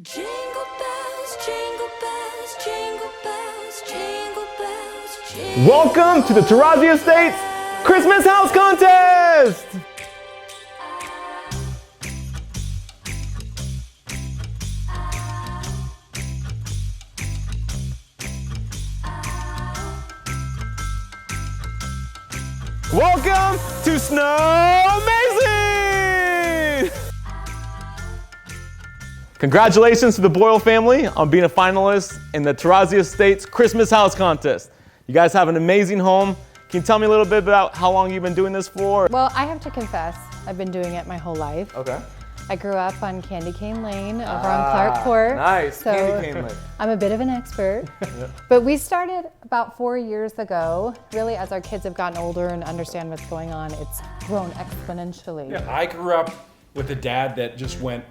Jingle bells, jingle bells, jingle bells, jingle bells, jingle bells. Welcome to the Tarazi Estates Christmas House Contest! Welcome to Snow Amazing! Congratulations to the Boyle family on being a finalist in the Tarazi Estates Christmas House Contest. You guys have an amazing home. Can you tell me a little bit about how long you've been doing this for? Well, I have to confess, I've been doing it my whole life. Okay. I grew up on Candy Cane Lane over on Clark Court. Nice, so Candy Cane Lane. I'm a bit of an expert. But we started about 4 years ago. Really, as our kids have gotten older and understand what's going on, it's grown exponentially. Yeah, I grew up with a dad that just went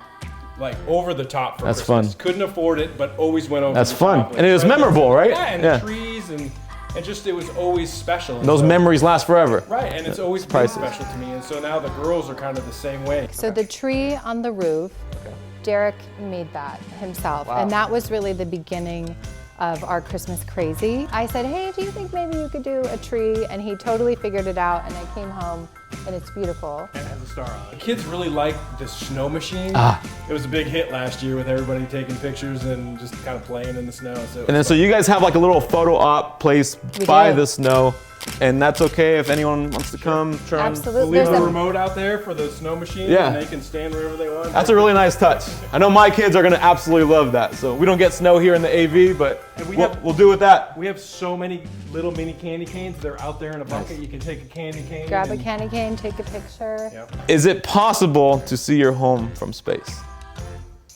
like over the top for That's Christmas. fun. Couldn't afford it, but always went over That's the fun. top. And it was memorable, right? Yeah, and Yeah. the trees and just it was always special. And Those so- memories last forever. Right, and it's always been priceless. special to me. And so now the girls are kind of the same way. So the tree on the roof, Derek made that himself. Wow. And that was really the beginning of our Christmas crazy. I said, hey, do you think maybe you could do a tree? And he totally figured it out, and I came home and it's beautiful. It has a star on it. Kids really like the snow machine. Ah. It was a big hit last year with everybody taking pictures and just kind of playing in the snow. So And then so you guys have like a little photo op place by do. the snow, and that's okay if anyone wants to come. Try and- Absolutely. we'll leave There's a a- remote out there for the snow machine, Yeah. and they can stand wherever they want. That's a really nice touch. I know my kids are gonna absolutely love that. So we don't get snow here in the AV, but And we we'll, have- we'll do with that. We have so many little mini candy canes. They're out there in a bucket. You can take a candy cane. Grab a and- candy cane, take a picture. Yep. Is it possible to see your home from space?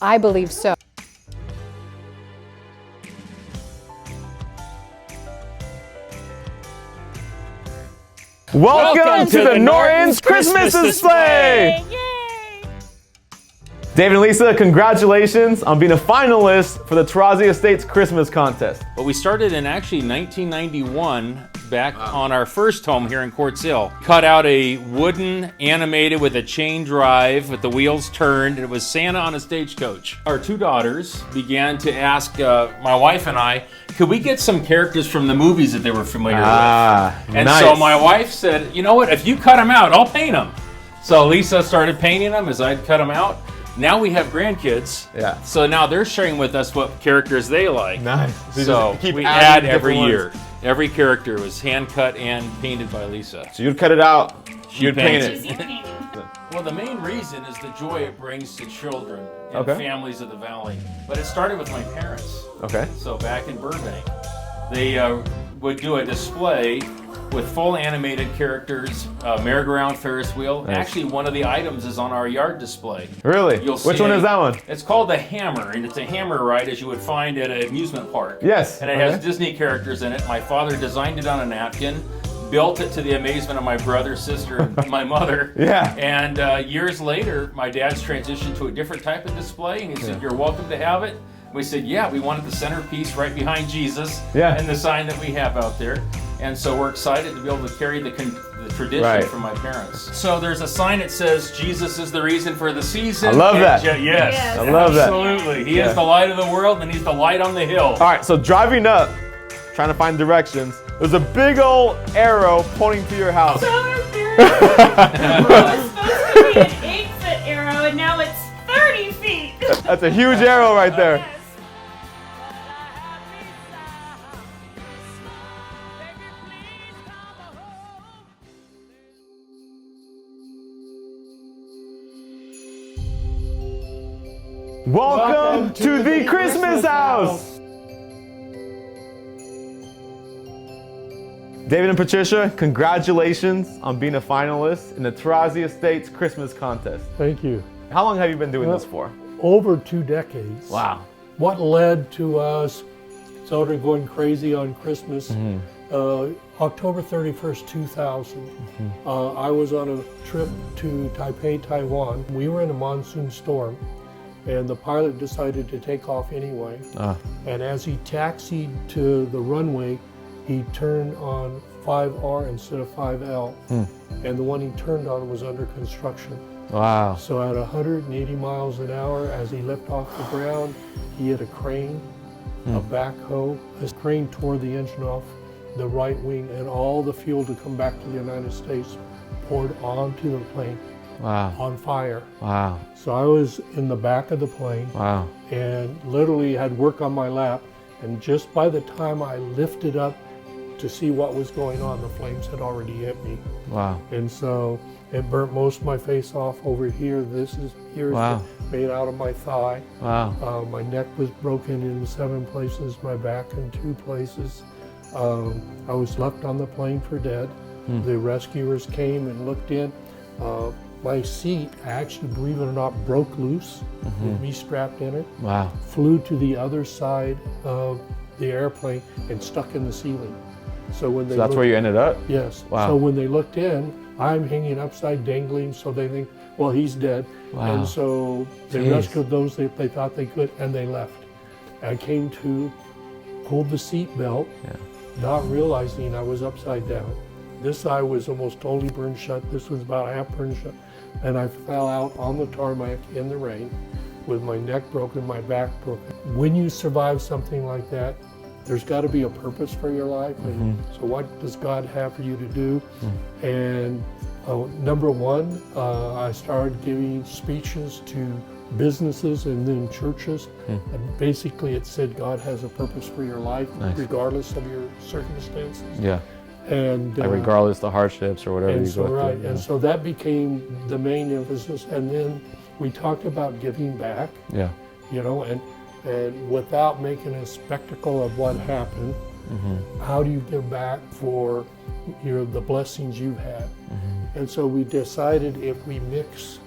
I believe so. Welcome to the Norton's Christmas display! David and Lisa, congratulations on being a finalist for the Tarazi Estates Christmas Contest. But we started in actually 1991 back on our first home here in Quartz Hill. Cut out a wooden animated with a chain drive with the wheels turned. It was Santa on a stagecoach. Our two daughters began to ask my wife and I, could we get some characters from the movies that they were familiar with? And nice. so my wife said, you know what, if you cut them out, I'll paint them. So Lisa started painting them as I'd cut them out. Now we have grandkids. Yeah. So now they're sharing with us what characters they like. Nice. you So just keep we adding add every different year. ones. Every character was hand cut and painted by Lisa. So you'd cut it out, you'd paint paints it. Well, the main reason is the joy it brings to children and Okay. families of the valley. But it started with my parents. Okay. So back in Burbank, they would do a display with full animated characters, merry-go-round, Ferris wheel. Nice. Actually, one of the items is on our yard display. Really? You'll Which see one is that one? It's called the Hammer, and it's a hammer ride as you would find at an amusement park. Yes. And it has Disney characters in it. My father designed it on a napkin, built it to the amazement of my brother, sister, and my mother. Yeah. And years later, my dad's transitioned to a different type of display, and he said, "You're welcome to have it." We said, "Yeah." We wanted the centerpiece right behind Jesus, Yeah. and the sign that we have out there. And so we're excited to be able to carry the tradition Right. from my parents. So there's a sign that says, "Jesus is the reason for the season." I love And that. Yes. I love that. Absolutely. He Yeah. is the light of the world, and he's the light on the hill. All right, so driving up, trying to find directions, there's a big old arrow pointing to your house. So embarrassing. It was supposed to be an 8-foot arrow, and now it's 30 feet. That's a huge arrow right there. Yes. Welcome to the Christmas house. David and Patricia, congratulations on being a finalist in the Tarazi Estates Christmas Contest. Thank you. How long have you been doing this for? Over 2 decades. Wow. What led to us sort of going crazy on Christmas? October 31st, 2000. I was on a trip to Taipei, Taiwan. We were in a monsoon storm, and the pilot decided to take off anyway. And as he taxied to the runway, he turned on 5R instead of 5L. And the one he turned on was under construction. Wow. So at 180 miles an hour, as he leapt off the ground, he hit a crane, a backhoe. This crane tore the engine off the right wing, and all the fuel to come back to the United States poured onto the plane Wow. on fire. Wow. So I was in the back of the plane Wow. and literally had work on my lap. And just by the time I lifted up to see what was going on, the flames had already hit me. Wow. And so it burnt most of my face off over here. Here's Wow. made out of my thigh. Wow. My neck was broken in 7 places, my back in 2 places. I was left on the plane for dead. The rescuers came and looked in. My seat, actually, believe it or not, broke loose with me strapped in it. Wow. Flew to the other side of the airplane and stuck in the ceiling. So when they So that's where you ended up? Yes. Wow. So when they looked in, I'm hanging upside dangling, so they think, well, he's dead. Wow. And so they Jeez. rescued those that they thought they could, and they left. I came to, pulled the seat belt, not realizing I was upside down. This eye was almost totally burned shut. This was about half burned shut. And I fell out on the tarmac in the rain with my neck broken, my back broken. When you survive something like that, there's got to be a purpose for your life. And so what does God have for you to do? And number one, I started giving speeches to businesses and then churches. And basically it said God has a purpose for your life, regardless of your circumstances. Yeah. And Like regardless of the hardships or whatever and you so, go through. right, yeah. and so that became the main emphasis. And then we talked about giving back, Yeah. you know, and without making a spectacle of what happened, how do you give back for the blessings you've had? And so we decided if we mix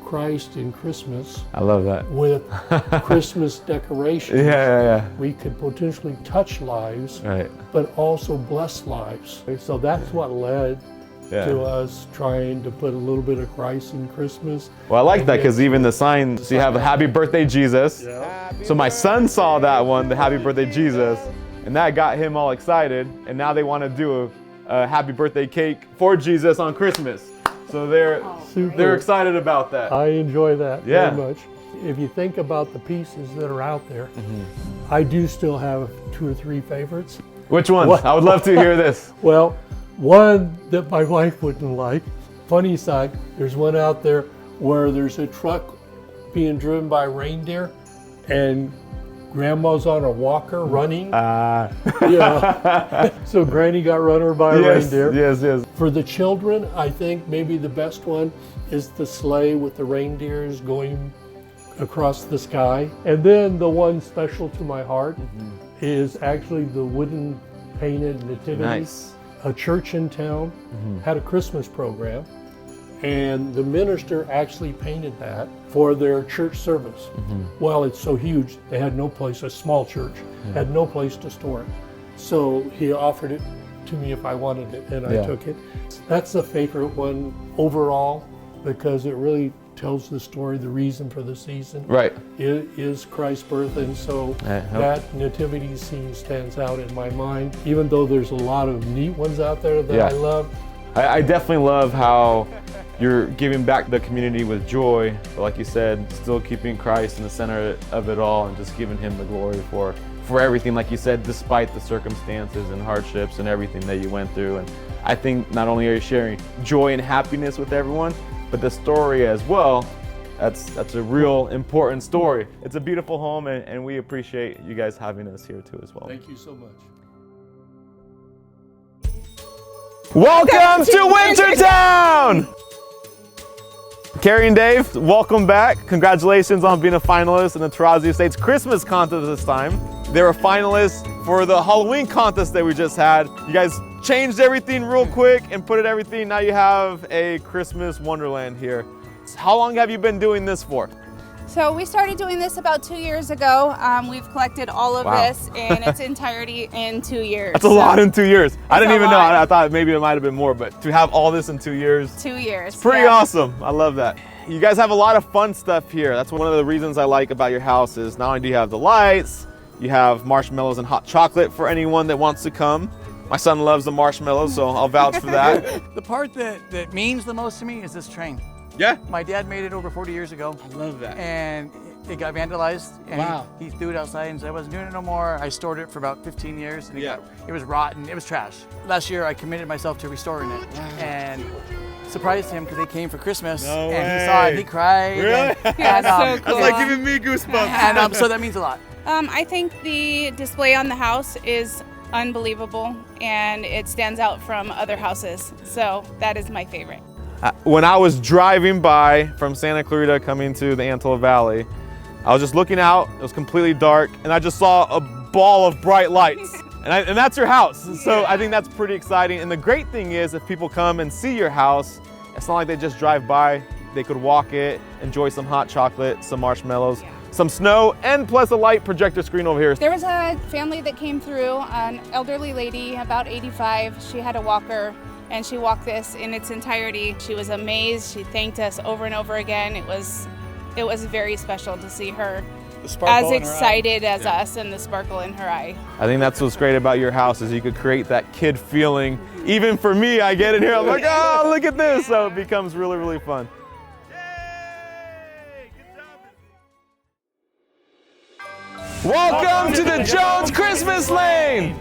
Christ in Christmas I love that. with Christmas decorations, Yeah. we could potentially touch lives, Right. but also bless lives. So that's what led Yeah. to us trying to put a little bit of Christ in Christmas. Well, I like that because even the sign, so you have a Happy Birthday Jesus. Yeah. So my son saw that one, the Happy Birthday Jesus, and that got him all excited. And now they want to do a Happy Birthday cake for Jesus on Christmas. So they're excited about that. I enjoy that Yeah. very much. If you think about the pieces that are out there, I do still have 2 or 3 favorites. Which ones? What? I would love to hear this. Well, one that my wife wouldn't like, funny side, there's one out there where there's a truck being driven by reindeer and grandma's on a walker running. Yeah. So Granny got run over by a reindeer. Yes. For the children, I think maybe the best one is the sleigh with the reindeers going across the sky. And then the one special to my heart is actually the wooden painted nativity. Nice. A church in town had a Christmas program, and the minister actually painted that for their church service. Well, it's so huge, they had no place, a small church, had no place to store it. So he offered it to me if I wanted it, and I took it. That's the favorite one overall, because it really tells the story, the reason for the season. Right. It is Christ's birth, and so that nativity scene stands out in my mind, even though there's a lot of neat ones out there that I love. I definitely love how you're giving back the community with joy, but like you said, still keeping Christ in the center of it all and just giving him the glory for everything, like you said, despite the circumstances and hardships and everything that you went through. And I think not only are you sharing joy and happiness with everyone, but the story as well, that's a real important story. It's a beautiful home, and we appreciate you guys having us here too as well. Thank you so much. Welcome to Wintertown! Carrie and Dave, welcome back. Congratulations on being a finalist in the Tarazi Estates Christmas contest this time. They were finalists for the Halloween contest that we just had. You guys changed everything real quick and put everything. Now you have a Christmas wonderland here. How long have you been doing this for? So we started doing this about 2 years ago. We've collected all of this in its entirety in 2 years. That's a lot in 2 years. I didn't even know. lot. I thought maybe it might have been more, but to have all this in 2 years. 2 years. Pretty awesome. I love that. You guys have a lot of fun stuff here. That's one of the reasons I like about your house is not only do you have the lights, you have marshmallows and hot chocolate for anyone that wants to come. My son loves the marshmallows, so I'll vouch for that. The part that means the most to me is this train. Yeah. My dad made it over 40 years ago. I love that. And it got vandalized, and Wow. he threw it outside and said I wasn't doing it no more. I stored it for about 15 years, and it was rotten. It was trash. Last year, I committed myself to restoring it, and surprised him because they came for Christmas, No and he saw it, and he cried. Really? And, so and, cool. That's like giving me goosebumps. and so that means a lot. I think the display on the house is unbelievable, and it stands out from other houses. So that is my favorite. When I was driving by from Santa Clarita coming to the Antelope Valley, I was just looking out, it was completely dark, and I just saw a ball of bright lights. And that's your house. So I think that's pretty exciting. And the great thing is if people come and see your house, it's not like they just drive by. They could walk it, enjoy some hot chocolate, some marshmallows, some snow, and plus a light projector screen over here. There was a family that came through, an elderly lady, about 85. She had a walker, and she walked this in its entirety. She was amazed. She thanked us over and over again. It was very special to see her as excited as us and the sparkle in her eye. I think that's what's great about your house is you could create that kid feeling. Even for me, I get in here, I'm like, oh, look at this. So it becomes really, really fun. Welcome to the Jones Christmas Lane!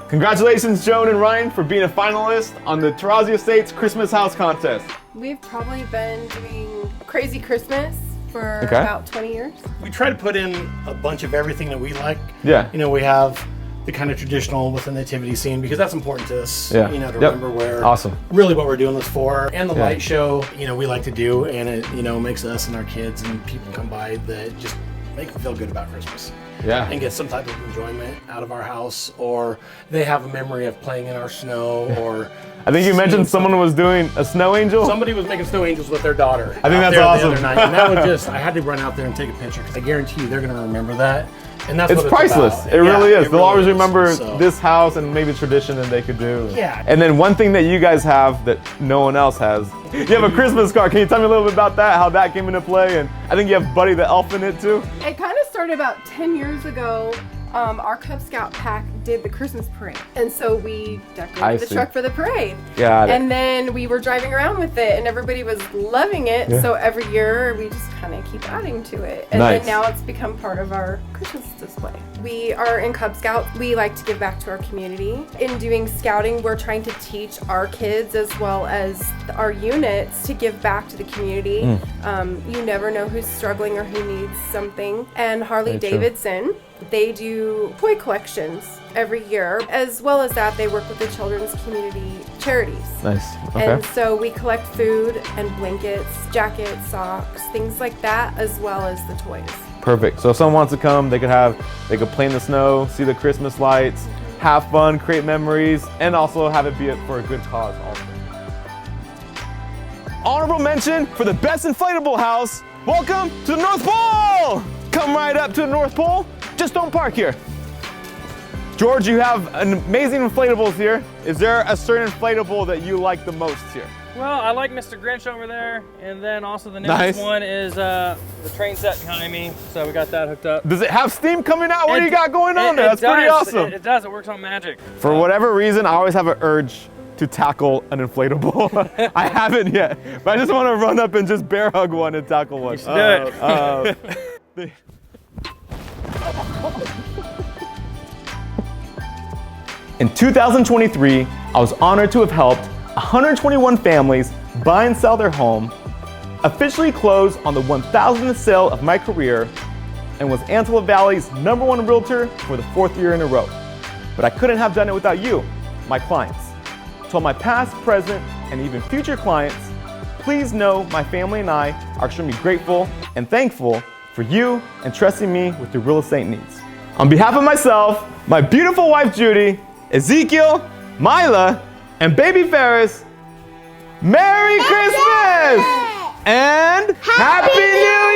Congratulations, Joan and Ryan, for being a finalist on the Tarazi Estates Christmas House Contest. We've probably been doing Crazy Christmas for about 20 years. We try to put in a bunch of everything that we like. Yeah. You know, we have the kind of traditional with the nativity scene because that's important to us. Yeah. You know, to remember where really what we're doing this for. And the light show, you know, we like to do, and it, you know, makes us and our kids and people come by that just make them feel good about Christmas. Yeah. And get some type of enjoyment out of our house, or they have a memory of playing in our snow, or I think you mentioned someone was doing a snow angel. somebody was making snow angels with their daughter. I think out that's there awesome. The other night. And that was just, I had to run out there and take a picture because I guarantee you they're going to remember that. And that's It's what priceless. about. It really is. it They'll always is. remember So- this house and maybe tradition that they could do. Yeah. And then one thing that you guys have that no one else has, you have a Christmas card. Can you tell me a little bit about that, how that came into play? And I think you have Buddy the Elf in it too. It kind of started about 10 years ago. Our Cub Scout pack did the Christmas parade. And so we decorated the truck for the parade. Got it. And then we were driving around with it and everybody was loving it. Yeah. So every year we just kind of keep adding to it. And Nice. then now it's become part of our Christmas display. We are in Cub Scout. We like to give back to our community. In doing scouting, we're trying to teach our kids as well as our units to give back to the community. You never know who's struggling or who needs something. And Harley Very true. Davidson, they do toy collections every year. As well as that, they work with the children's community charities. Nice. Okay. And so we collect food and blankets, jackets, socks, things like that, as well as the toys. Perfect. So if someone wants to come, they could play in the snow, see the Christmas lights, have fun, create memories, and also have it be for a good cause also. Honorable mention for the best inflatable house. Welcome to the North Pole. Come right up to the North Pole. Just don't park here. George, you have an amazing inflatables here. Is there a certain inflatable that you like the most here? Well, I like Mr. Grinch over there, and then also the Nice. newest one is the train set behind me, so we got that hooked up. Does it have steam coming out? What do you got going on there? It That's pretty does. awesome. It does. It works on magic. For whatever reason, I always have an urge to tackle an inflatable. I haven't yet, but I just want to run up and just bear hug one and tackle one. You should do it. In 2023, I was honored to have helped 121 families buy and sell their home, officially close on the 1,000th sale of my career, and was Antelope Valley's #1 realtor for the 4th year in a row. But I couldn't have done it without you, my clients. To all my past, present, and even future clients, please know my family and I are extremely grateful and thankful for you and trusting me with your real estate needs. On behalf of myself, my beautiful wife Judy, Ezekiel, Mila, and baby Ferris, Merry Christmas! And Happy New Year!